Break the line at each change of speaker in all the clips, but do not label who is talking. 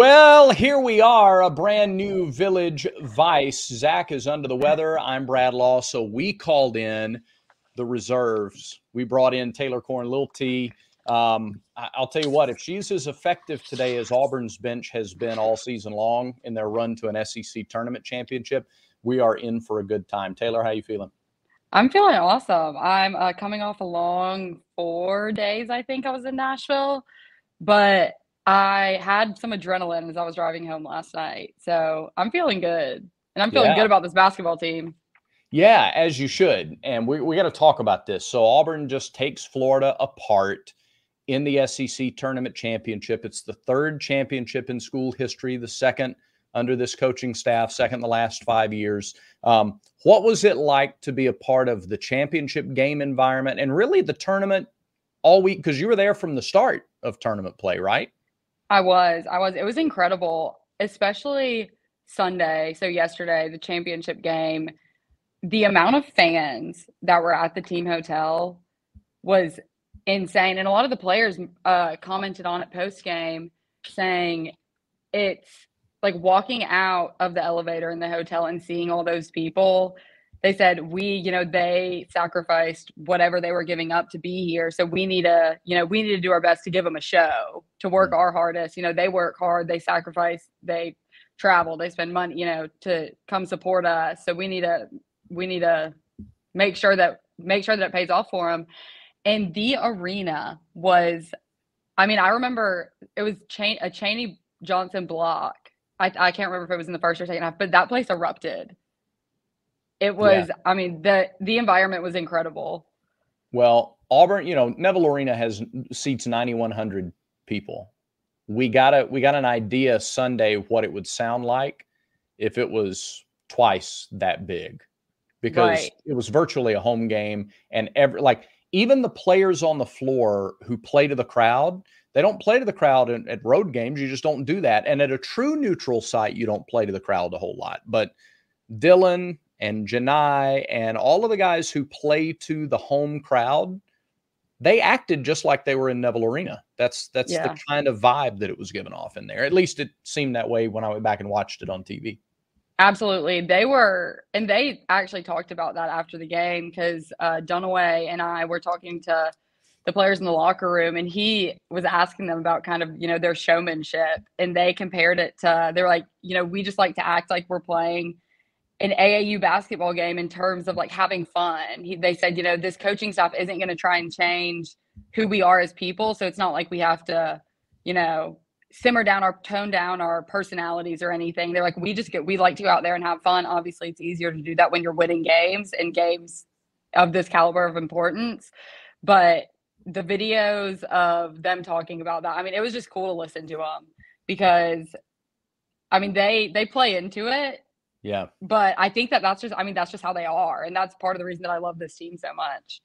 Well, here we are, a brand new Village Vice. Zach is under the weather. I'm Brad Law. So we called in the reserves. We brought in Taylor Korn, Lil T. I'll tell you what, if she's as effective today as Auburn's bench has been all season long in their run to an SEC tournament championship, we are in for a good time. Taylor, how you feeling?
I'm feeling awesome. I'm coming off a long 4 days, I think I was in Nashville, but I had some adrenaline as I was driving home last night. So I'm feeling good. And I'm feeling
Yeah.
good about this basketball team.
Yeah, as you should. And we got to talk about this. So Auburn just takes Florida apart in the SEC tournament championship. It's the third championship in school history, the second under this coaching staff, second in the last 5 years. What was it like to be a part of the championship game environment and really the tournament all week? Because you were there from the start of tournament play, right?
I was. It was incredible, especially Sunday. So yesterday, the championship game, the amount of fans that were at the team hotel was insane. And a lot of the players commented on it post game saying it's like walking out of the elevator in the hotel and seeing all those people. They said, they sacrificed whatever they were giving up to be here. So we need to do our best to give them a show, to work our hardest. They work hard, they sacrifice, they travel, they spend money, to come support us. So we need to make sure that it pays off for them. And the arena was, I mean, I remember it was a Cheney Johnson block. I can't remember if it was in the first or second half, but that place erupted. It
Yeah.
was, I mean, the environment was incredible.
Well, Auburn, Neville Arena has seats 9,100 people. We got an idea Sunday what it would sound like if it was twice that big, because
Right.
it was virtually a home game, and even the players on the floor who play to the crowd, they don't play to the crowd at road games. You just don't do that. And at a true neutral site, you don't play to the crowd a whole lot. But Dylan and Janai and all of the guys who play to the home crowd, they acted just like they were in Neville Arena. That's the
Yeah.
kind of vibe that it was giving off in there. At least it seemed that way when I went back and watched it on TV.
Absolutely. And they actually talked about that after the game because Dunaway and I were talking to the players in the locker room, and he was asking them about kind of, their showmanship. And they compared it to, they're like, we just like to act like we're playing an AAU basketball game in terms of like having fun. They said, this coaching staff isn't going to try and change who we are as people. So it's not like we have to, you know, tone down our personalities or anything. They're like, we like to go out there and have fun. Obviously, it's easier to do that when you're winning games and games of this caliber of importance. But the videos of them talking about that, I mean, it was just cool to listen to them because, I mean, they play into it,
Yeah.
but I think that's just how they are, and that's part of the reason that I love this team so much.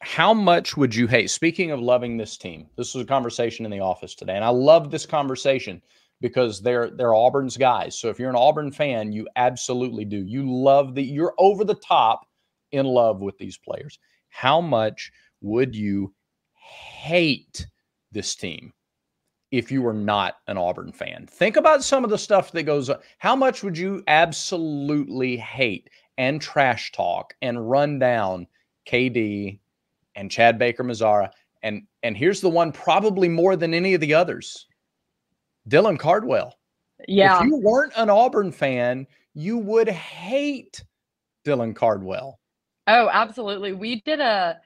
How much would you hate? Speaking of loving this team, this was a conversation in the office today, and I love this conversation because they're Auburn's guys. So if you're an Auburn fan, you absolutely do. You're over the top in love with these players. How much would you hate this team if you were not an Auburn fan? Think about some of the stuff that goes on. How much would you absolutely hate and trash talk and run down KD and Chad Baker-Mazara? And here's the one probably more than any of the others, Dylan Cardwell. If
Yeah.
you weren't an Auburn fan, you would hate Dylan Cardwell.
Oh, absolutely. We did a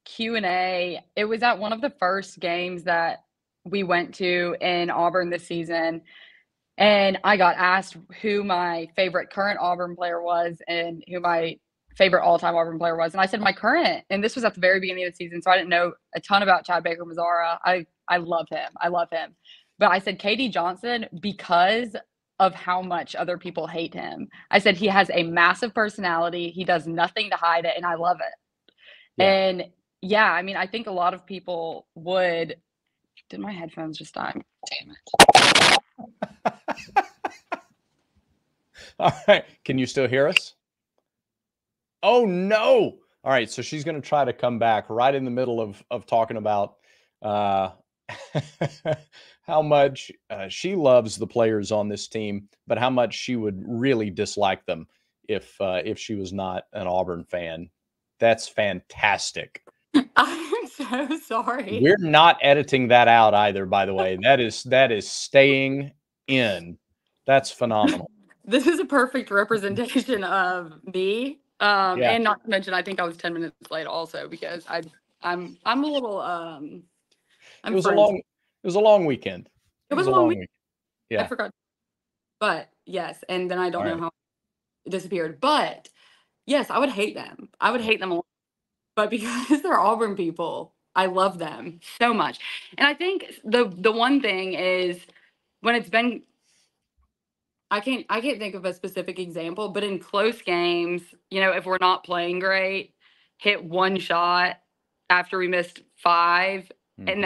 Q&A. It was at one of the first games that we went to in Auburn this season. And I got asked who my favorite current Auburn player was and who my favorite all-time Auburn player was. And I said my current, and this was at the very beginning of the season, so I didn't know a ton about Chad Baker-Mazara. I love him. I love him. But I said KD Johnson because of how much other people hate him. I said he has a massive personality. He does nothing to hide it, and I love it.
Yeah.
And yeah, I mean, I think a lot of people would. Did my headphones just die? Damn it.
All right. Can you still hear us? Oh, no. All right. So she's going to try to come back right in the middle of talking about how much she loves the players on this team, but how much she would really dislike them if she was not an Auburn fan. That's fantastic.
I'm so sorry.
We're not editing that out either, by the way. That is staying in. That's phenomenal.
This is a perfect representation of me.
Yeah.
And not to mention, I think I was 10 minutes late also because I'm a little
It
I'm
was a
friends.
long it was a long weekend.
It
It
was
was
a
a
long
long
week.
week.
I
Yeah.
forgot. But yes, and then I
All
don't know
right.
how it disappeared. But yes, I would hate them. I would hate them a lot. But because they're Auburn people, I love them so much. And I think the one thing is when it's been I can't think of a specific example, but in close games, if we're not playing great, hit one shot after we missed five, and
Mhm.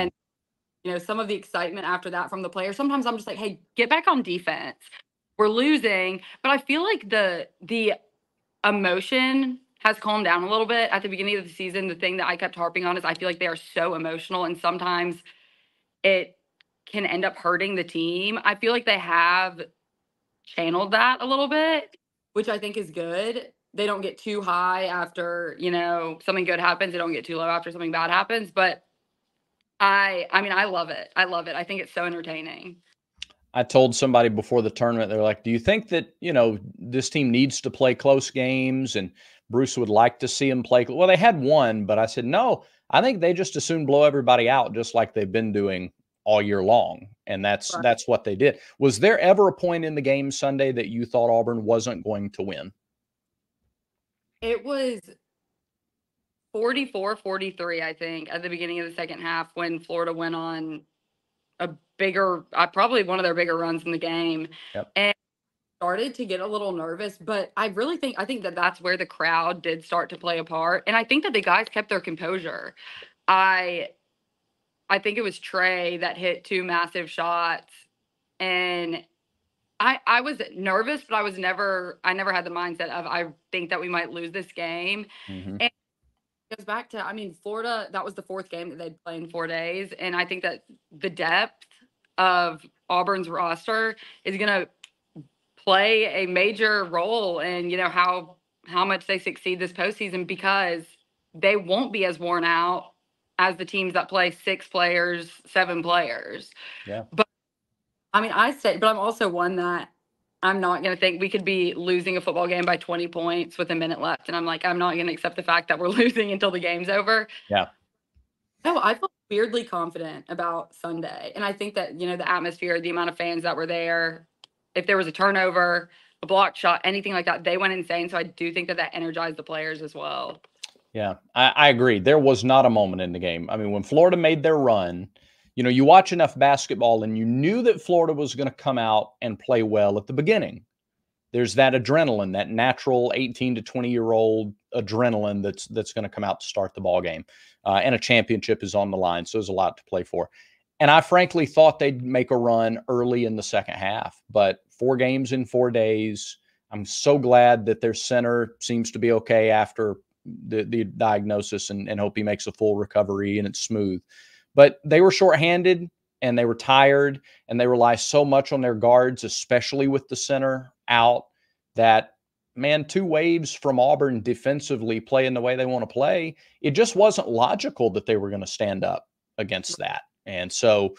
then some of the excitement after that from the players. Sometimes I'm just like, hey, get back on defense. We're losing, but I feel like the emotion has calmed down a little bit at the beginning of the season. The thing that I kept harping on is I feel like they are so emotional, and sometimes it can end up hurting the team. I feel like they have channeled that a little bit, which I think is good. They don't get too high after, something good happens. They don't get too low after something bad happens. But I mean, I love it. I love it. I think it's so entertaining.
I told somebody before the tournament, they're like, "Do you think that, this team needs to play close games and Bruce would like to see them play?" Well, they had one, but I said, "No, I think they just as soon blow everybody out just like they've been doing all year long." And that's
Right.
that's what they did. Was there ever a point in the game Sunday that you thought Auburn wasn't going to win?
It was 44-43, I think, at the beginning of the second half when Florida went on a bigger, probably one of their bigger runs in the game.
Yep.
And started to get a little nervous, but I think that that's where the crowd did start to play a part. And I think that the guys kept their composure. I I think it was Trey that hit two massive shots, and I was nervous, but I never had the mindset of I think that we might lose this game.
Mhm.
And it goes back to, I mean, Florida, that was the fourth game that they'd play in 4 days. And I think that the depth of Auburn's roster is going to play a major role in, how much they succeed this postseason because they won't be as worn out as the teams that play 6 players, 7 players.
Yeah.
But I mean, but I'm also one that I'm not going to think we could be losing a football game by 20 points with a minute left. And I'm like, I'm not going to accept the fact that we're losing until the game's over.
Yeah.
No, I felt weirdly confident about Sunday. And I think that, the atmosphere, the amount of fans that were there, if there was a turnover, a blocked shot, anything like that, they went insane. So I do think that energized the players as well.
Yeah, I agree. There was not a moment in the game. I mean, when Florida made their run, you watch enough basketball and you knew that Florida was going to come out and play well at the beginning. There's that adrenaline, that natural 18 to 20-year-old adrenaline that's going to come out to start the ball game. And a championship is on the line, so there's a lot to play for. And I frankly thought they'd make a run early in the second half, but 4 games in 4 days. I'm so glad that their center seems to be okay after the diagnosis and hope he makes a full recovery and it's smooth. But they were shorthanded and they were tired and they rely so much on their guards, especially with the center out, that, man, 2 waves from Auburn defensively playing the way they want to play, it just wasn't logical that they were going to stand up against that. And so,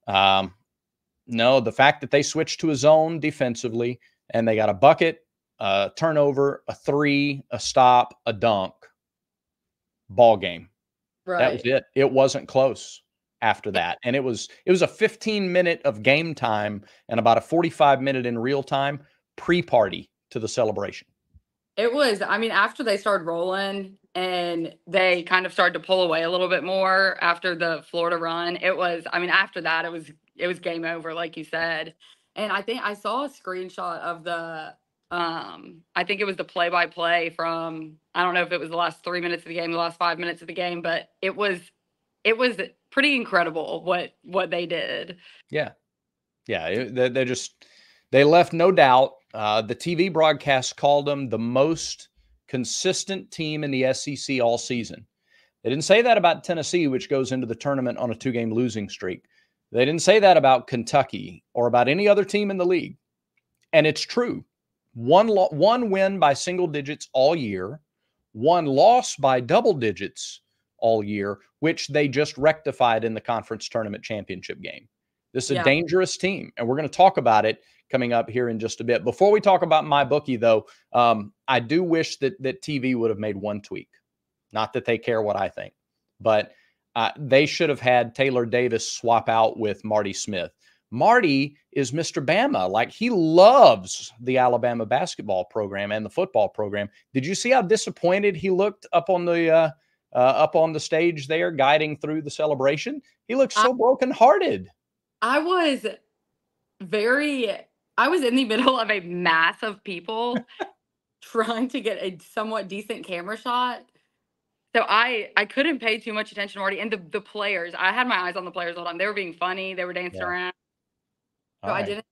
no, the fact that they switched to a zone defensively and they got a bucket, a turnover, a 3, a stop, a dunk, ball game. That was
Right.
it. It wasn't close after that. And it was a 15-minute of game time and about a 45-minute in real time pre-party to the celebration.
It was, I mean, after they started rolling and they kind of started to pull away a little bit more after the Florida run, after that, it was game over, like you said. And I think I saw a screenshot of I think it was the play-by-play from, I don't know if it was the last 3 minutes of the game, the last 5 minutes of the game, but it was pretty incredible what they did.
Yeah. Yeah. They left no doubt. The TV broadcast called them the most consistent team in the SEC all season. They didn't say that about Tennessee, which goes into the tournament on a 2-game losing streak. They didn't say that about Kentucky or about any other team in the league. And it's true. One win by single digits all year, one loss by double digits all year, which they just rectified in the conference tournament championship game. This is a dangerous team, and we're going to talk about it coming up here in just a bit. Before we talk about my bookie, though, I do wish that TV would have made one tweak. Not that they care what I think, but they should have had Taylor Davis swap out with Marty Smith. Marty is Mr. Bama. Like, he loves the Alabama basketball program and the football program. Did you see how disappointed he looked up on the stage there, guiding through the celebration? He looked so brokenhearted.
I was in the middle of a mass of people trying to get a somewhat decent camera shot. So I couldn't pay too much attention to Marty and the players. I had my eyes on the players all the time. They were being funny. They were dancing around. So I didn't,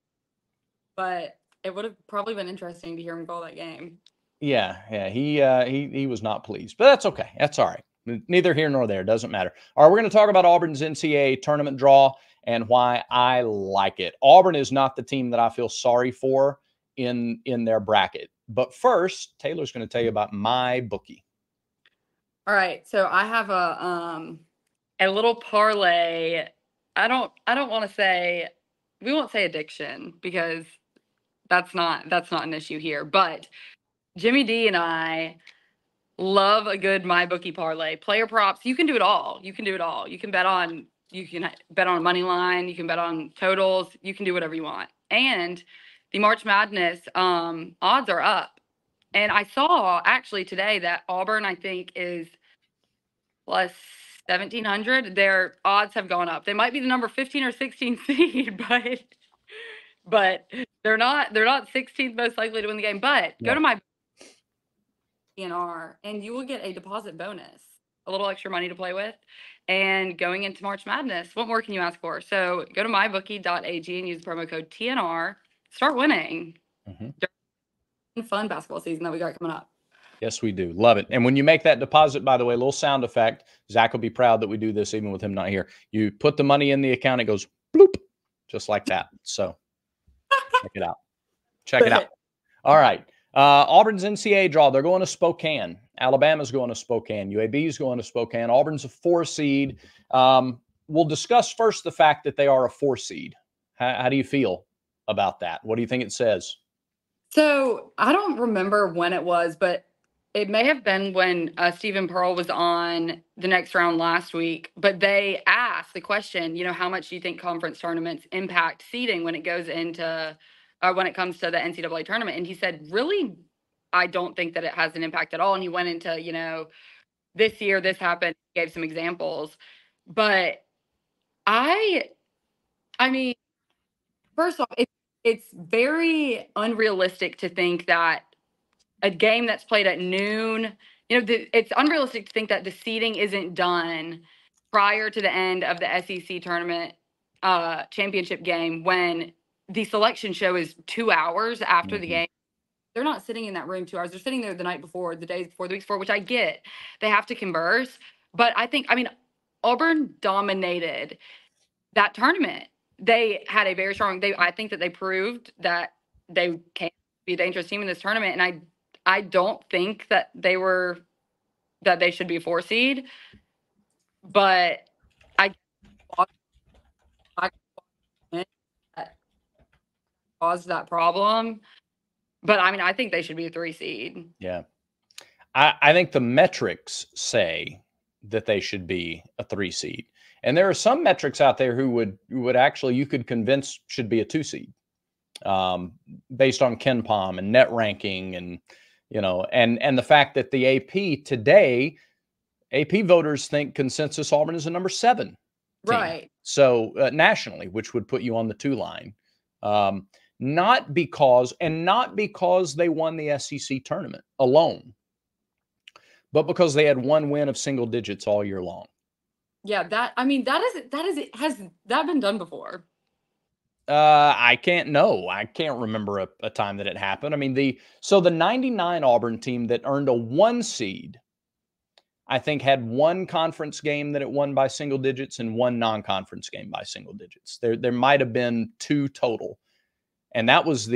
but it would have probably been interesting to hear him call that game.
Yeah. He was not pleased, but that's okay. That's all right. Neither here nor there. Doesn't matter. All right, we're going to talk about Auburn's NCAA tournament draw and why I like it. Auburn is not the team that I feel sorry for in their bracket. But first, Taylor's going to tell you about my bookie.
All right, so I have a little parlay. I don't want to say, we won't say addiction because that's not an issue here. But Jimmy D and I love a good MyBookie parlay. Player props, you can do it all. You can bet on money line, you can bet on totals, you can do whatever you want. And the March Madness odds are up. And I saw actually today that Auburn, I think, is plus 1,700. Their odds have gone up. They might be the number 15 or 16 seed, but they're not 16th most likely to win the game. But go to my PNR and you will get a deposit bonus, a little extra money to play with. And going into March Madness, what more can you ask for? So go to mybookie.ag and use the promo code TNR. Start winning. Fun basketball season that we got coming up.
Yes, we do. Love it. And when you make that deposit, by the way, a little sound effect. Zach will be proud that we do this even with him not here. You put the money in the account, it goes bloop, just like that. So check it out. Check it out. All right. Auburn's NCAA draw. They're going to Spokane. Alabama's going to Spokane. UAB's going to Spokane. Auburn's a 4 seed. We'll discuss first the fact that they are a 4 seed. How do you feel about that? What do you think it says?
So I don't remember when it was, but it may have been when Stephen Pearl was on the next round last week, but they asked the question, how much do you think conference tournaments impact seeding when it goes into, when it comes to the NCAA tournament? And he said, really, I don't think that it has an impact at all. And he went into, this year, this happened, gave some examples. But I mean, first off, it's very unrealistic to think that a game that's played at noon, it's unrealistic to think that the seeding isn't done prior to the end of the SEC tournament championship game when the selection show is 2 hours after the game. They're not sitting in that room 2 hours. They're sitting there the night before, the days before, the weeks before, which I get. They have to converse. But Auburn dominated that tournament. They had a very strong, I think that they proved that they can be a dangerous team in this tournament. And I don't think that they should be a 4 seed, but I caused that problem. But I think they should be a 3 seed.
Yeah. I think the metrics say that they should be a 3 seed. And there are some metrics out there who would actually, you could convince should be a 2 seed based on KenPom and net ranking and, and the fact that the AP today, AP voters think consensus Auburn is a number 7 team.
Right.
So nationally, which would put you on the 2 line. Not because they won the SEC tournament alone, but because they had 1 win of single digits all year long.
Yeah, has that been done before?
I can't remember a time that it happened. The 99 Auburn team that earned a 1 seed I think had one conference game that it won by single digits and one non-conference game by single digits. There might have been 2 total. And that was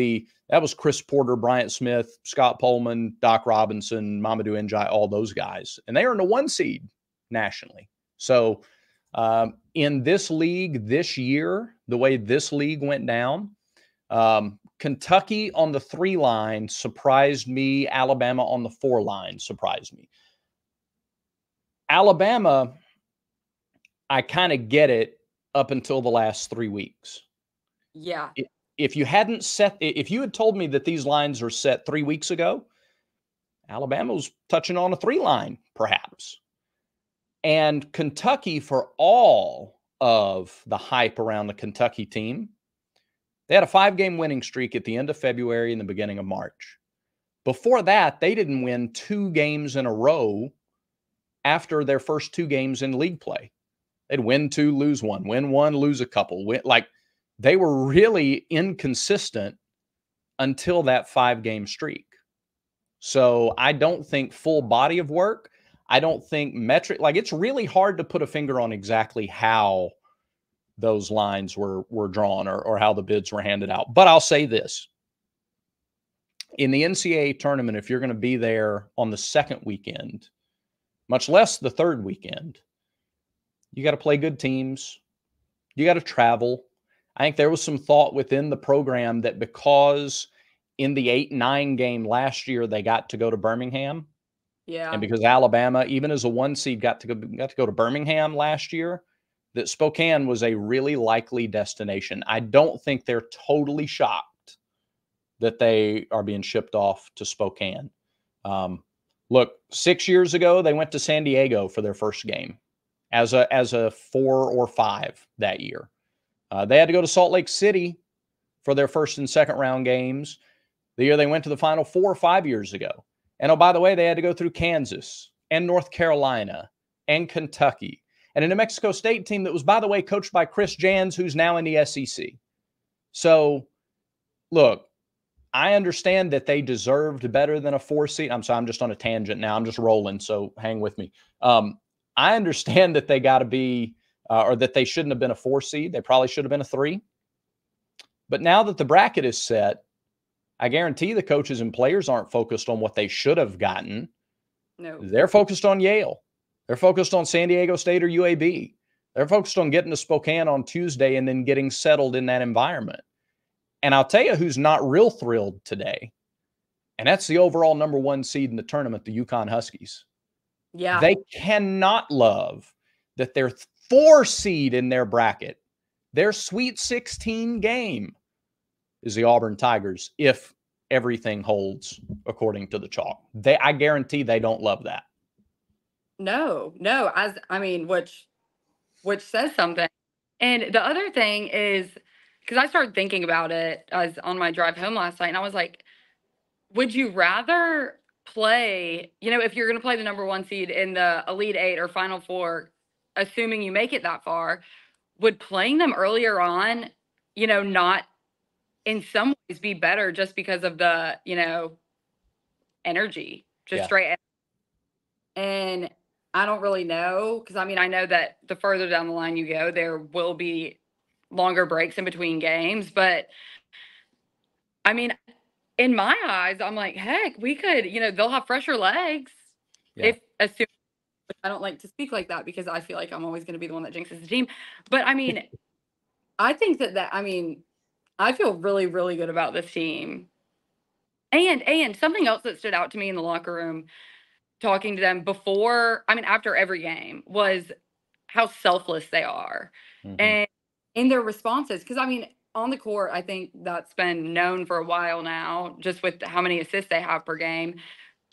Chris Porter, Bryant Smith, Scott Pullman, Doc Robinson, Mamadou Ndiaye, all those guys. And they are in the 1 seed nationally. So in this league this year, the way this league went down, Kentucky on the 3 line surprised me. Alabama on the 4 line surprised me. Alabama, I kind of get it up until the last 3 weeks.
Yeah.
If you had told me that these lines are set 3 weeks ago, Alabama was touching on a 3 line, perhaps. And Kentucky, for all of the hype around the Kentucky team, they had a 5-game winning streak at the end of February and the beginning of March. Before that, they didn't win 2 games in a row after their first 2 games in league play. They'd win 2, lose 1, win 1, lose a couple. They were really inconsistent until that 5-game streak. So I don't think full body of work. I don't think metric. It's really hard to put a finger on exactly how those lines were drawn or how the bids were handed out. But I'll say this. In the NCAA tournament, if you're going to be there on the 2nd weekend, much less the 3rd weekend, you got to play good teams. You got to travel. I think there was some thought within the program that because in the 8-9 game last year, they got to go to Birmingham.
Yeah.
And because Alabama, even as a 1 seed, got to go to Birmingham last year, that Spokane was a really likely destination. I don't think they're totally shocked that they are being shipped off to Spokane. Look, 6 years ago, they went to San Diego for their first game as a 4 or 5 that year. They had to go to Salt Lake City for their first and second round games the year they went to the Final Four 5 years ago. And oh, by the way, they had to go through Kansas and North Carolina and Kentucky and a New Mexico State team that was, by the way, coached by Chris Jans, who's now in the SEC. So, look, I understand that they deserved better than a 4 seed. I'm sorry, I'm just on a tangent now. I'm just rolling, so hang with me. I understand that they got to be or that they shouldn't have been a 4 seed. They probably should have been a 3. But now that the bracket is set, I guarantee the coaches and players aren't focused on what they should have gotten.
No.
They're focused on Yale. They're focused on San Diego State or UAB. They're focused on getting to Spokane on Tuesday and then getting settled in that environment. And I'll tell you who's not real thrilled today, and that's the overall number 1 seed in the tournament, the UConn Huskies.
Yeah.
They cannot love that they're 4 seed in their bracket. Their Sweet 16 game is the Auburn Tigers if everything holds according to the chalk. I guarantee they don't love that.
No. Which says something. And the other thing is, because I started thinking about it as on my drive home last night, and I was like, would you rather play, if you're going to play the number 1 seed in the Elite 8 or Final Four, assuming you make it that far, would playing them earlier on, not in some ways be better just because of the, energy, just straight. And I don't really know, because I know that the further down the line you go, there will be longer breaks in between games. But in my eyes, I'm like, heck, we could, they'll have fresher legs. Yeah. Assuming I don't like to speak like that because I feel like I'm always going to be the one that jinxes the team. But I think that I feel really, really good about this team. And something else that stood out to me in the locker room, talking to them after every game, was how selfless they are. Mm-hmm. And in their responses. Because, on the court, I think that's been known for a while now, just with how many assists they have per game.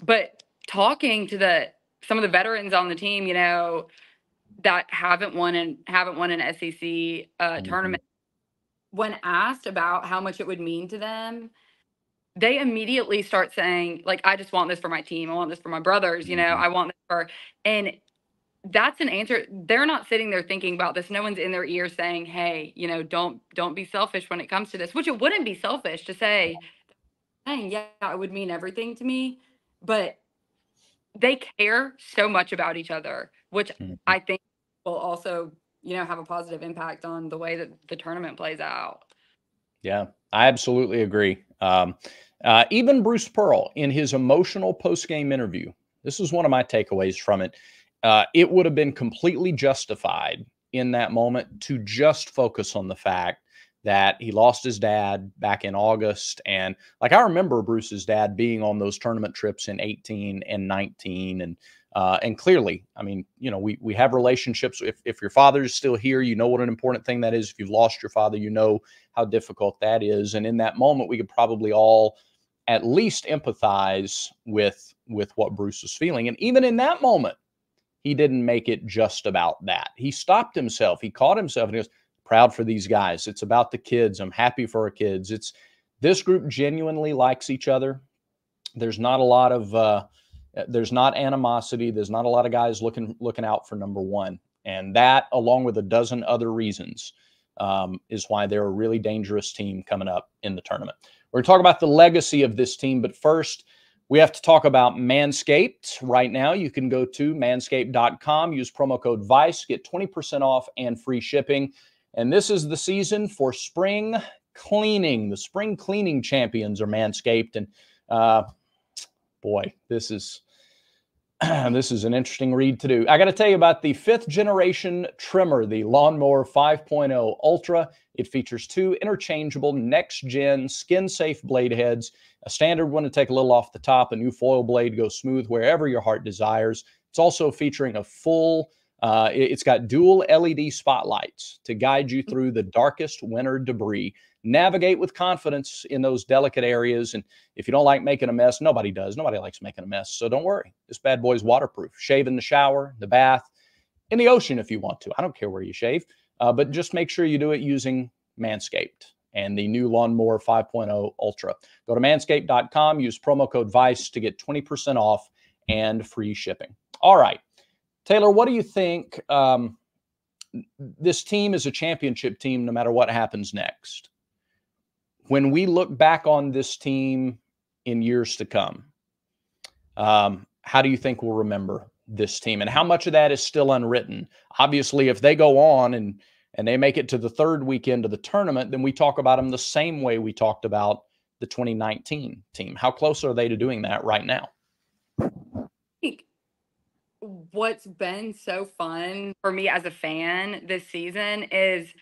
But talking to some of the veterans on the team, that haven't won an SEC mm-hmm. tournament, when asked about how much it would mean to them, they immediately start saying, like, I just want this for my team. I want this for my brothers. Mm-hmm. I want this for, and that's an answer. They're not sitting there thinking about this. No one's in their ear saying, hey, don't be selfish when it comes to this, which it wouldn't be selfish to say, hey, yeah, it would mean everything to me. But they care so much about each other, which
Mhm.
I think will also, have a positive impact on the way that the tournament plays out.
Yeah, I absolutely agree. Even Bruce Pearl, in his emotional post-game interview, this was one of my takeaways from it. It would have been completely justified in that moment to just focus on the fact that he lost his dad back in August. And like, I remember Bruce's dad being on those tournament trips in 18 and 19. And clearly, I mean, we have relationships. If your father is still here, you know what an important thing that is. If you've lost your father, you know how difficult that is. And in that moment, we could probably all at least empathize with what Bruce was feeling. And even in that moment, he didn't make it just about that. He stopped himself. He caught himself and he goes, proud for these guys. It's about the kids. I'm happy for our kids. It's this group genuinely likes each other. There's not a lot of there's not animosity. There's not a lot of guys looking out for number one. And that, along with a dozen other reasons, is why they're a really dangerous team coming up in the tournament. We're going to talk about the legacy of this team, but first, we have to talk about Manscaped. Right now, you can go to manscaped.com, use promo code VICE, get 20% off and free shipping. And this is the season for spring cleaning. The spring cleaning champions are Manscaped. And boy, this is this is an interesting read to do. I got to tell you about the 5th generation trimmer, the Lawnmower 5.0 Ultra. It features 2 interchangeable next-gen skin-safe blade heads. A standard one to take a little off the top. A new foil blade goes smooth wherever your heart desires. It's also featuring a full, it's got dual LED spotlights to guide you through the darkest winter debris. Navigate with confidence in those delicate areas. And if you don't like making a mess, nobody does. Nobody likes making a mess. So don't worry. This bad boy's waterproof. Shave in the shower, the bath, in the ocean if you want to. I don't care where you shave, but just make sure you do it using Manscaped and the new Lawnmower 5.0 Ultra. Go to manscaped.com, use promo code VICE to get 20% off and free shipping. All right. Taylor, what do you think? This team is a championship team no matter what happens next. When we look back on this team in years to come, how do you think we'll remember this team? And how much of that is still unwritten? Obviously, if they go on and they make it to the 3rd weekend of the tournament, then we talk about them the same way we talked about the 2019 team. How close are they to doing that right now?
I think what's been so fun for me as a fan this season is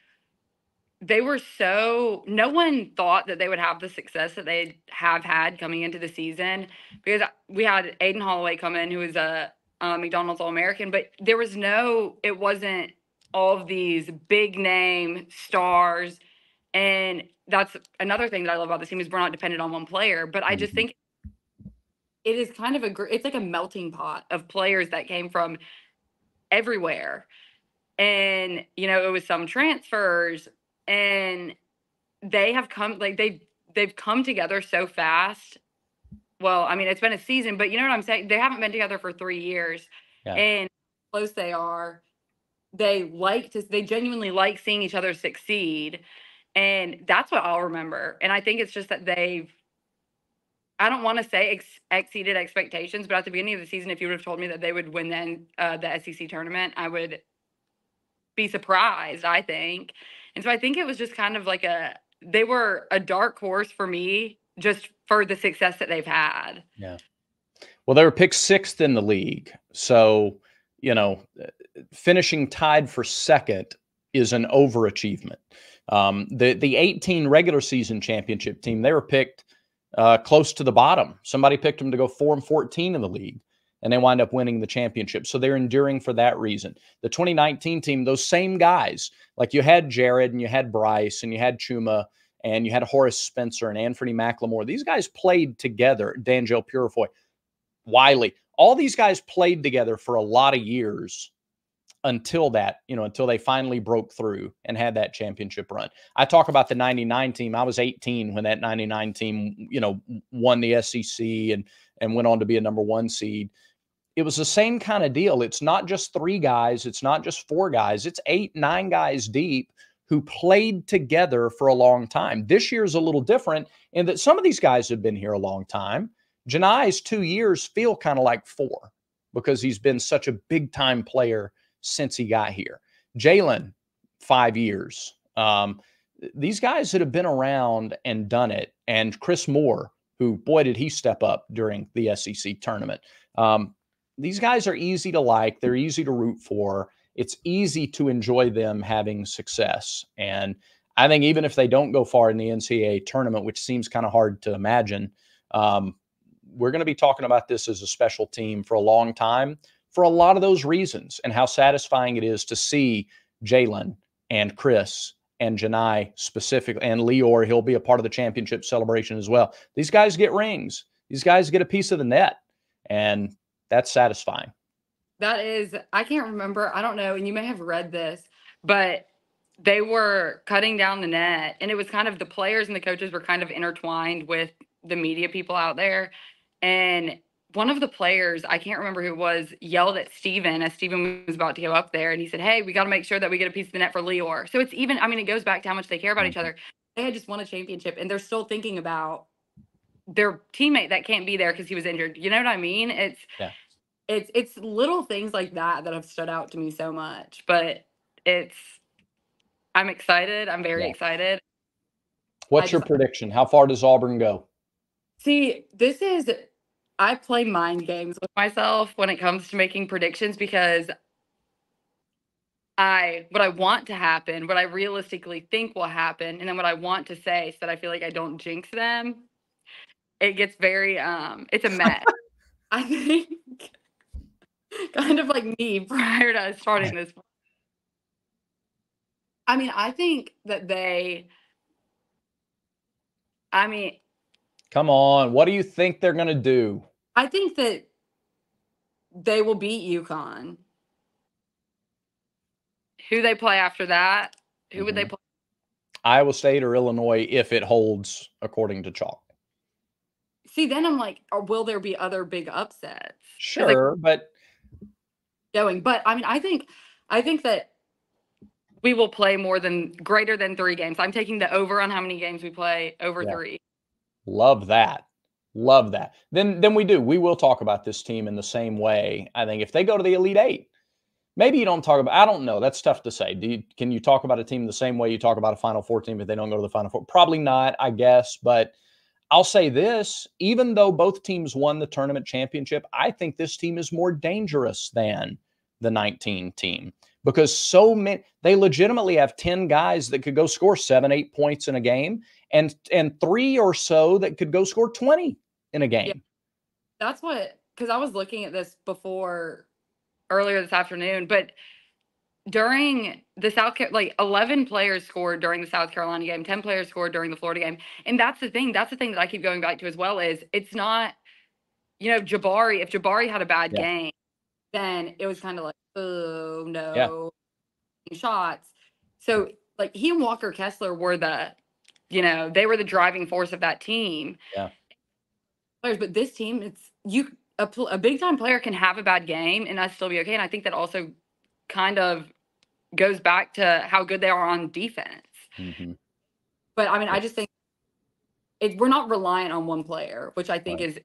no one thought that they would have the success that they have had coming into the season, because we had Aiden Holloway come in, who was a McDonald's All-American, but it wasn't all of these big name stars. And that's another thing that I love about the team is we're not dependent on one player, but I just think it is kind of it's like a melting pot of players that came from everywhere. And, it was some transfers, and they have come, like, they've come together so fast. Well, I mean, it's been a season, but you know what I'm saying? They haven't been together for 3 years.
Yeah.
And how close they are. They genuinely like seeing each other succeed. And that's what I'll remember. And I think it's just that I don't want to say exceeded expectations, but at the beginning of the season, if you would have told me that they would win the SEC tournament, I would be surprised, I think. And so I think it was just kind of like they were a dark horse for me just for the success that they've had.
Yeah. Well, they were picked 6th in the league. So, finishing tied for 2nd is an overachievement. The 18 regular season championship team, they were picked close to the bottom. Somebody picked them to go 4-14 in the league, and they wind up winning the championship. So they're enduring for that reason. The 2019 team, those same guys, like you had Jared and you had Bryce and you had Chuma and you had Horace Spencer and Anthony McLemore. These guys played together. D'Angelo Purifoy, Wiley, all these guys played together for a lot of years until they finally broke through and had that championship run. I talk about the 99 team. I was 18 when that 99 team, won the SEC and went on to be a number 1 seed. It was the same kind of deal. It's not just 3 guys. It's not just 4 guys. It's 8, 9 guys deep who played together for a long time. This year is a little different in that some of these guys have been here a long time. Janai's 2 years feel kind of like 4. because he's been such a big-time player since he got here. Jalen, 5 years. These guys that have been around and done it, and Chris Moore, who, boy, did he step up during the SEC tournament. These guys are easy to like. They're easy to root for. It's easy to enjoy them having success. And I think even if they don't go far in the NCAA tournament, which seems kind of hard to imagine, we're going to be talking about this as a special team for a long time for a lot of those reasons, and how satisfying it is to see Jalen and Chris and Janai specifically, and Lior. He'll be a part of the championship celebration as well. These guys get rings. These guys get a piece of the net, and that's satisfying.
That is, I can't remember. I don't know. And you may have read this, but they were cutting down the net, and it was kind of the players and the coaches were kind of intertwined with the media people out there. And one of the players, I can't remember who it was, yelled at Steven as Steven was about to go up there. And he said, hey, we got to make sure that we get a piece of the net for Lior. So it's even, I mean, it goes back to how much they care about each other. They had just won a championship, and they're still thinking about their teammate that can't be there because he was injured. You know what I mean? It's little things like that that have stood out to me so much. But I'm excited. I'm very excited.
What's your prediction? How far does Auburn go?
See, I play mind games with myself when it comes to making predictions, because what I want to happen, what I realistically think will happen, and then what I want to say so that I feel like I don't jinx them, it gets very, it's a mess. I think kind of like me prior to us starting this. I mean, I think that
come on. What do you think they're going to do?
I think that they will beat UConn. Who they play after that? Who would they play?
Iowa State or Illinois, if it holds according to chalk.
See, then I'm like, will there be other big upsets?
Sure, but
I mean, I think that we will play greater than 3 games. I'm taking the over on how many games we play, over 3.
Love that. Love that. Then we do. We will talk about this team in the same way. I think if they go to the Elite Eight, maybe you don't talk about, I don't know. That's tough to say. Can you talk about a team the same way you talk about a Final Four team if they don't go to the Final Four? Probably not, I guess. But I'll say this, even though both teams won the tournament championship, I think this team is more dangerous than the 19 team, because they legitimately have 10 guys that could go score 7, 8 points in a game, and 3 or so that could go score 20 in a game.
Yeah. That's because I was looking at this earlier this afternoon, but during the 11 players scored during the South Carolina game, 10 players scored during the Florida game. And that's the thing that I keep going back to as well, is it's not, Jabari, if Jabari had a bad game, then it was kind of like, oh no, shots. So like he and Walker Kessler were they were the driving force of that team.
Yeah.
But this team, a big time player can have a bad game and us still be okay. And I think that also kind of goes back to how good they are on defense. Mm-hmm. But I mean, I just think we're not reliant on one player, which I think is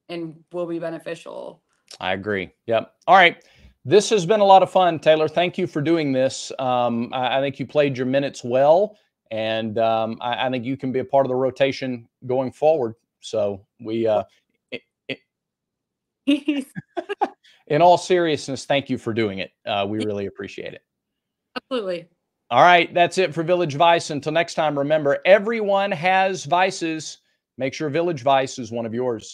and will be beneficial.
I agree. Yep. All right. This has been a lot of fun, Taylor. Thank you for doing this. I think you played your minutes well, and I think you can be a part of the rotation going forward. So we, in all seriousness, thank you for doing it. We really appreciate it.
Absolutely.
All right. That's it for Village Vice. Until next time, remember, everyone has vices. Make sure Village Vice is one of yours.